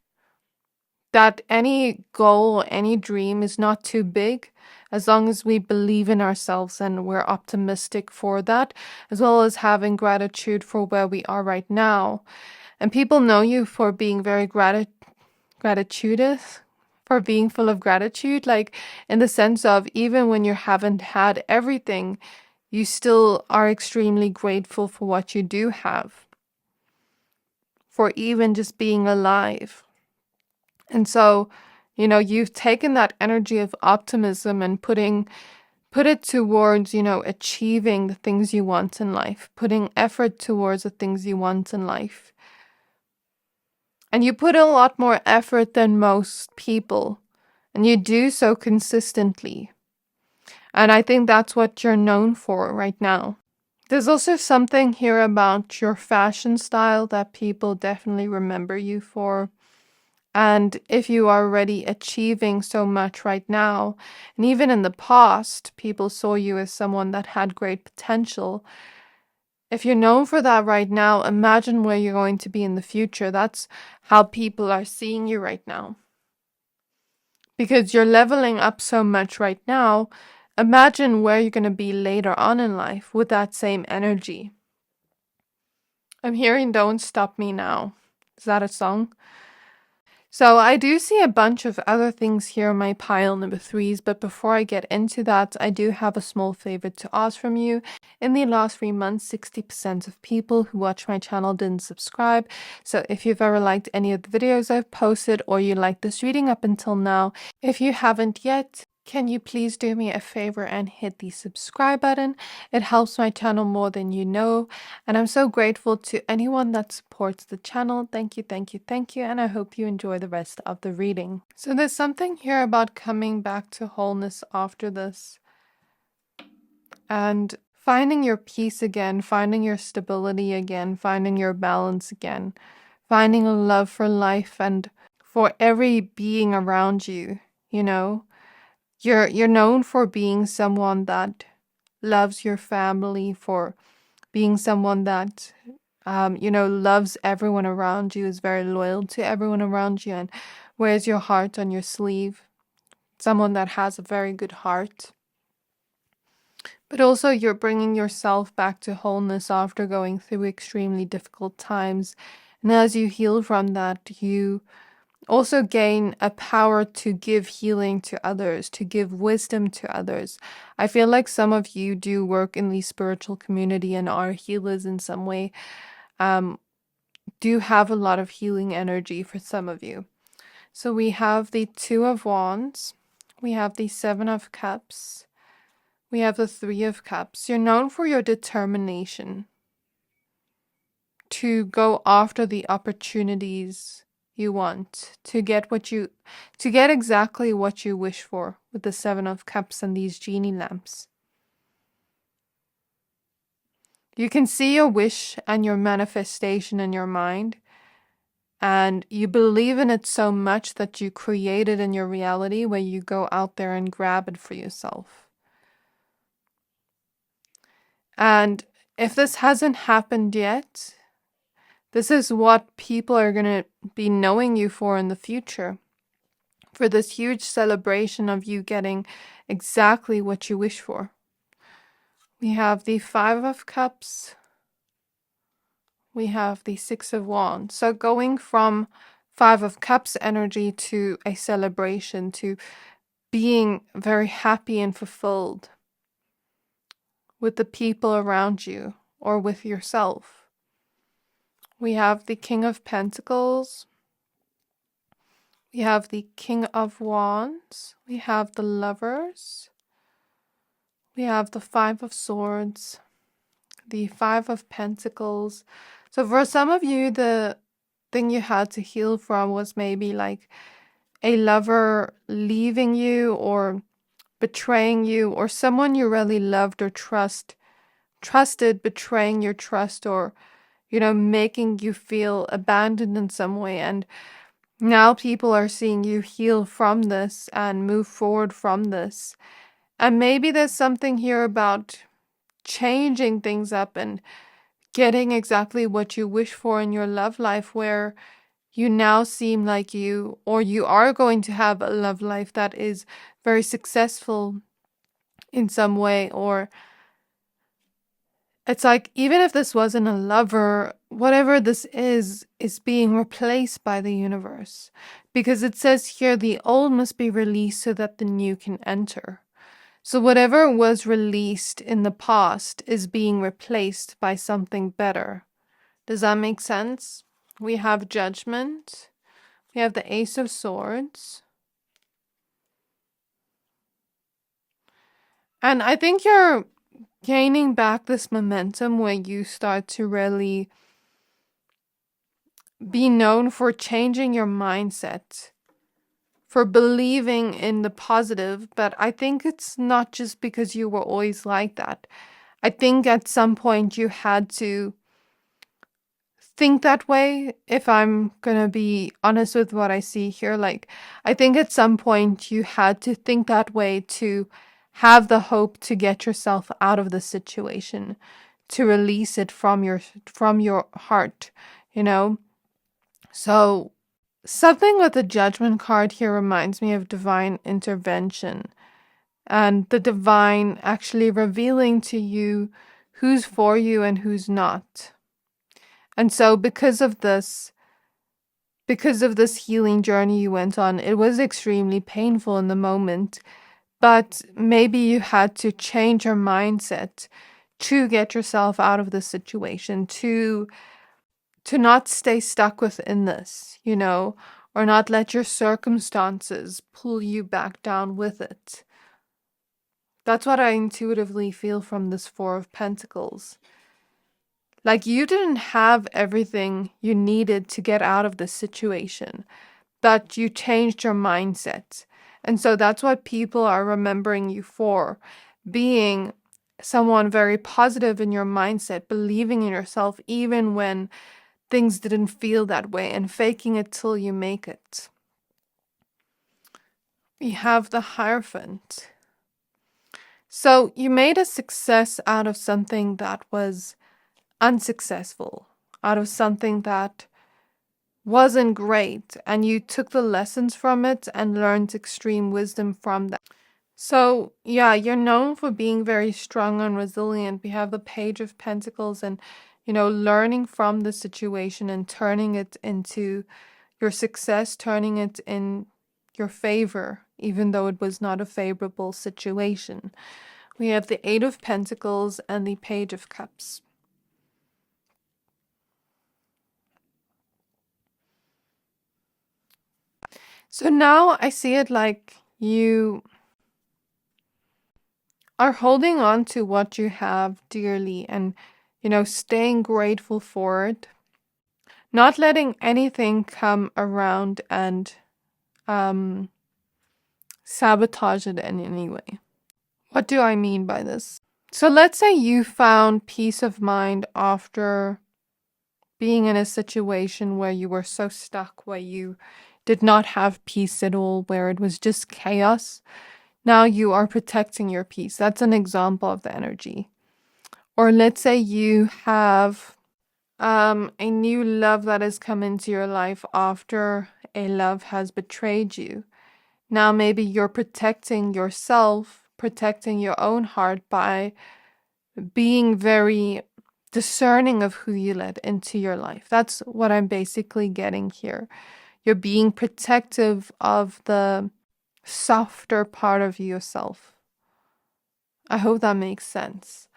That any goal, any dream is not too big as long as we believe in ourselves and we're optimistic for that, as well as having gratitude for where we are right now. And people know you for being very gratitudous, for being full of gratitude, like in the sense of even when you haven't had everything, you still are extremely grateful for what you do have, for even just being alive. And so, you've taken that energy of optimism and put it towards, achieving the things you want in life, putting effort towards the things you want in life. And you put a lot more effort than most people, and you do so consistently. And I think that's what you're known for right now. There's also something here about your fashion style that people definitely remember you for. And if you are already achieving so much right now, and even in the past, people saw you as someone that had great potential. If you're known for that right now, imagine where you're going to be in the future. That's how people are seeing you right now. Because you're leveling up so much right now, imagine where you're going to be later on in life with that same energy. I'm hearing Don't Stop Me Now. Is that a song? So I do see a bunch of other things here on my pile number 3s, but before I get into that, I do have a small favor to ask from you. In the last 3 months, 60% of people who watch my channel didn't subscribe. So if you've ever liked any of the videos I've posted or you like this reading up until now, if you haven't yet, Can you please do me a favor and hit the subscribe button? It helps my channel more than you know, and I'm so grateful to anyone that supports the channel. Thank you, thank you, thank you, and I hope you enjoy the rest of the reading. So there's something here about coming back to wholeness after this, and finding your peace again, finding your stability again, finding your balance again, finding a love for life and for every being around you, you know? You're known for being someone that loves your family, for being someone that loves everyone around you, is very loyal to everyone around you, and wears your heart on your sleeve. Someone that has a very good heart. But also you're bringing yourself back to wholeness after going through extremely difficult times. And as you heal from that, you also gain a power to give healing to others, to give wisdom to others. I feel like some of you do work in the spiritual community and are healers in some way. Do have a lot of healing energy for some of you. So we have the Two of Wands. We have the Seven of Cups. We have the Three of Cups. You're known for your determination to go after the opportunities you want, to get exactly what you wish for with the Seven of Cups and these genie lamps. You can see your wish and your manifestation in your mind, and you believe in it so much that you create it in your reality where you go out there and grab it for yourself. And if this hasn't happened yet, this is what people are going to be knowing you for in the future. For this huge celebration of you getting exactly what you wish for. We have the Five of Cups. We have the Six of Wands. So going from Five of Cups energy to a celebration, to being very happy and fulfilled with the people around you or with yourself. We have the King of Pentacles. We have the King of Wands. We have the Lovers. We have the Five of Swords. The Five of Pentacles. So for some of you, the thing you had to heal from was maybe like a lover leaving you or betraying you, or someone you really loved or trusted betraying your trust, or making you feel abandoned in some way. And now people are seeing you heal from this and move forward from this. And maybe there's something here about changing things up and getting exactly what you wish for in your love life, where you now seem like you are going to have a love life that is very successful in some way. Or it's like, even if this wasn't a lover, whatever this is being replaced by the universe. Because it says here, the old must be released so that the new can enter. So whatever was released in the past is being replaced by something better. Does that make sense? We have Judgment. We have the Ace of Swords. And I think you're gaining back this momentum where you start to really be known for changing your mindset, for believing in the positive. But I think it's not just because you were always like that. I think at some point you had to think that way, if I'm gonna be honest with what I see here. Like, I think at some point you had to think that way to have the hope to get yourself out of the situation, to release it from your heart, So something with the Judgment card here reminds me of divine intervention, and the divine actually revealing to you who's for you and who's not. And so because of this healing journey you went on, it was extremely painful in the moment, but maybe you had to change your mindset to get yourself out of the situation, to not stay stuck within this, or not let your circumstances pull you back down with it. That's what I intuitively feel from this Four of Pentacles. Like you didn't have everything you needed to get out of this situation, but you changed your mindset. And so that's what people are remembering you for. Being someone very positive in your mindset, believing in yourself even when things didn't feel that way, and faking it till you make it. We have the Hierophant. So you made a success out of something that was unsuccessful, out of something that wasn't great, and you took the lessons from it and learned extreme wisdom from that. So yeah, you're known for being very strong and resilient. We have the Page of Pentacles, and learning from the situation and turning it into your success, turning it in your favor, even though it was not a favorable situation. We have the Eight of Pentacles and the Page of Cups. So now I see it like you are holding on to what you have dearly and, staying grateful for it. Not letting anything come around and sabotage it in any way. What do I mean by this? So let's say you found peace of mind after being in a situation where you were so stuck, where you did not have peace at all, where it was just chaos. Now you are protecting your peace. That's an example of the energy. Or let's say you have a new love that has come into your life after a love has betrayed you. Now maybe you're protecting yourself, protecting your own heart by being very discerning of who you let into your life. That's what I'm basically getting here. You're being protective of the softer part of yourself. I hope that makes sense.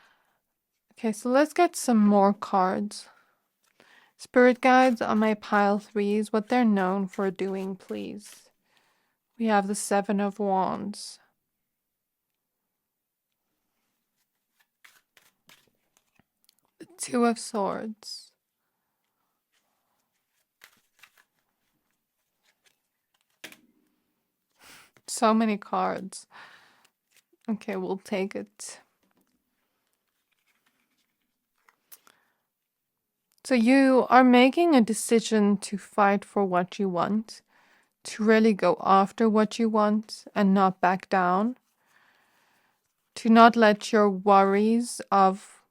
Okay, so let's get some more cards. Spirit guides on my pile 3s, what they're known for doing, please. We have the Seven of Wands. The Two of Swords. So many cards. Okay, we'll take it. So you are making a decision to fight for what you want, to really go after what you want and not back down, to not let your worries of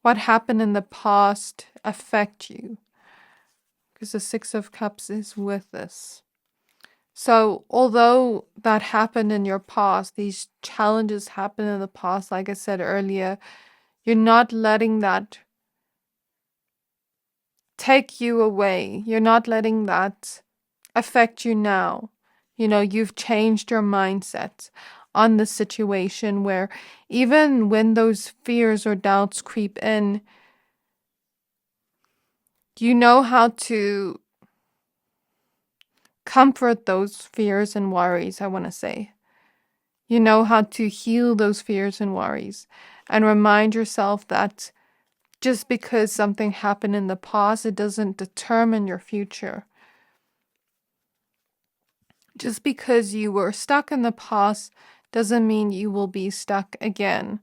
what happened in the past affect you, because the Six of Cups is with this. So although that happened in your past, these challenges happened in the past, like I said earlier, you're not letting that take you away. You're not letting that affect you now. You've changed your mindset on the situation, where even when those fears or doubts creep in, you know how to comfort those fears and worries, I want to say. You know how to heal those fears and worries and remind yourself that just because something happened in the past, it doesn't determine your future. Just because you were stuck in the past doesn't mean you will be stuck again.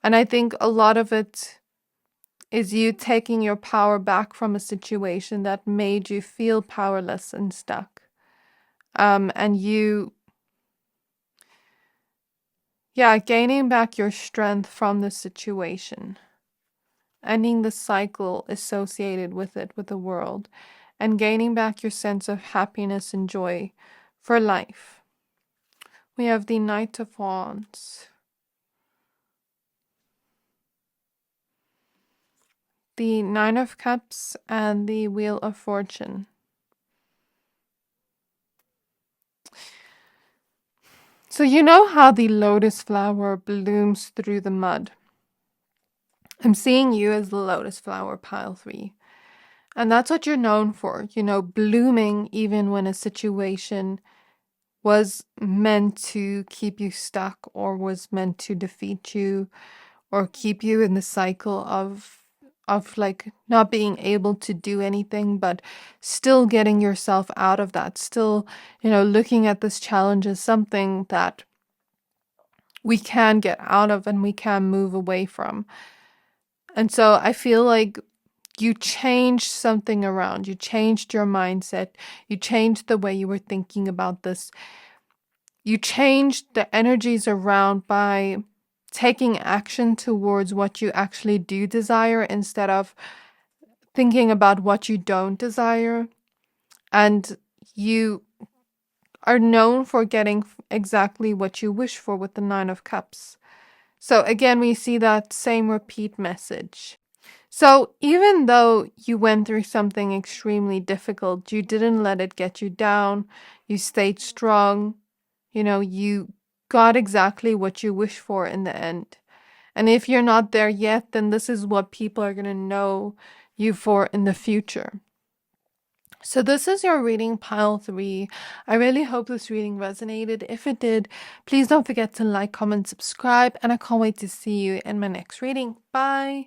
And I think a lot of it is you taking your power back from a situation that made you feel powerless and stuck. And you, gaining back your strength from the situation, ending the cycle associated with it, with the world, and gaining back your sense of happiness and joy for life. We have the Knight of Wands, the Nine of Cups, and the Wheel of Fortune. So you know how the lotus flower blooms through the mud. I'm seeing you as the lotus flower, pile 3. And that's what you're known for, blooming even when a situation was meant to keep you stuck or was meant to defeat you or keep you in the cycle of like not being able to do anything, but still getting yourself out of that, still, looking at this challenge as something that we can get out of and we can move away from. And so I feel like you changed something around. You changed your mindset. You changed the way you were thinking about this. You changed the energies around by taking action towards what you actually do desire instead of thinking about what you don't desire. And you are known for getting exactly what you wish for with the Nine of Cups. So again, we see that same repeat message. So even though you went through something extremely difficult, you didn't let it get you down. You stayed strong. You got exactly what you wish for in the end. And if you're not there yet, then this is what people are going to know you for in the future. So this is your reading, pile 3. I really hope this reading resonated. If it did, please don't forget to like, comment, subscribe, and I can't wait to see you in my next reading. Bye!